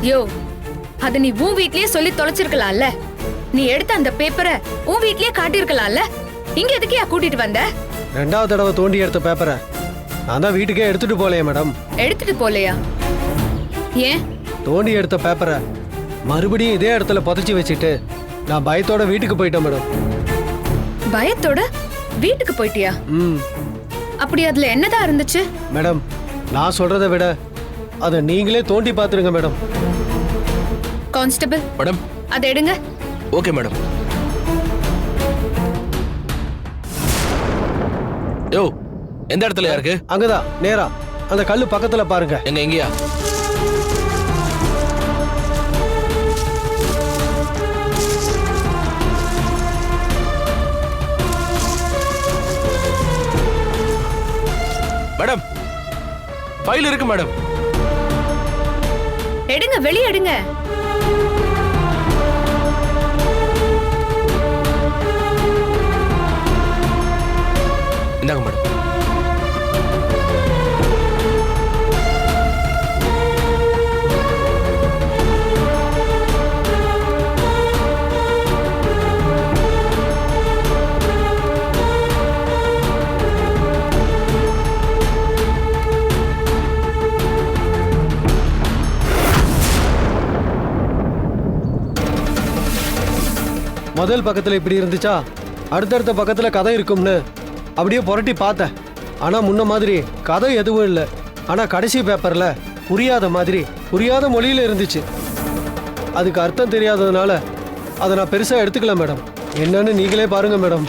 யோ, அத நீ உன் வீட்லயே சொல்லி தொலைச்சிருக்கலாம்ல. நீ எடுத்த அந்த பேப்பரை உன் வீட்லயே காட்டியிருக்கலாம்ல. இங்க எதுக்கே கூட்டிட்டு வந்த? ரெண்டாவது தடவை தோண்டி எடுத்த பேப்பரை நான் தான் வீட்டுக்கே எடுத்துட்டு போலையே மேடம். எடுத்துட்டு போலையா? ஏன்? தோண்டி எடுத்த பேப்பரை மறுபடியும் இதே இடத்துல புதைச்சி வச்சுட்டு நான் பயத்தோட வீட்டுக்கு போயிட்டேன் மேடம். பயத்தோட வீட்டுக்கு போயிட்டியா? அப்படி அதுல என்னதான் இருந்துச்சு? மேடம், நான் சொல்றதை விட அதை நீங்களே தோண்டி பார்த்துருங்க மேடம். கான்ஸ்டபிள் மேடம், அதை எடுங்க. Okay madam. யோ, எந்த இடத்துல இருக்கு? அங்கதான் நேரா அந்த கல்லு பக்கத்துல பாருங்க. எங்க எங்கயா? மேடம், ஃபைல் இருக்கு மேடம். எடுங்க, வெளியே எடுங்க. இந்தாங்க மேடம். முதல் பக்கத்துல இப்படி இருந்துச்சா, அடுத்தடுத்த பக்கத்துல கதை இருக்கும்னு அப்படியே புரட்டி பார்த்தேன். ஆனா முன்ன மாதிரி கதை எதுவும் இல்லை. ஆனா கடைசி பேப்பர்ல புரியாத மாதிரி புரியாத மொழியில இருந்துச்சு. அதுக்கு அர்த்தம் தெரியாததுனால அதை நான் பெருசா எடுத்துக்கல மேடம். என்னன்னு நீங்களே பாருங்க மேடம்.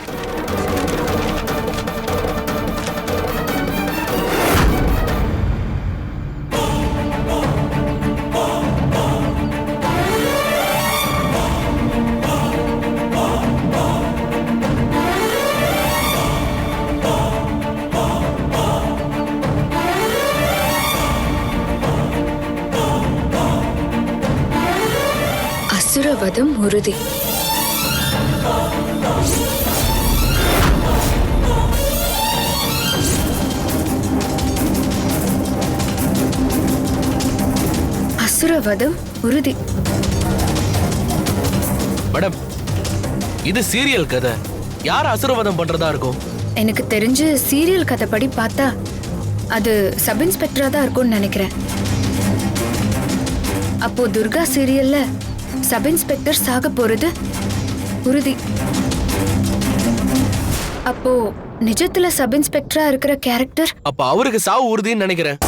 அசுரவதம் உறுதி. அசுரவதம் உறுதி. மேடம், இது சீரியல் கதை. யார் அசுரவதம் பண்றதா இருக்கும்? எனக்கு தெரிஞ்சு சீரியல் கதைப்படி பார்த்தா அது சப் இன்ஸ்பெக்டரா தான் இருக்கும்னு நினைக்கிறேன். அப்போ துர்கா சீரியல்ல சப் இன்ஸ்பெக்டர் சாக போறது உறுதி. அப்போ நிஜத்துல சப் இன்ஸ்பெக்டரா இருக்கிற கேரக்டர் அப்ப அவருக்கு சாவு உறுதின்னு நினைக்கிறேன்.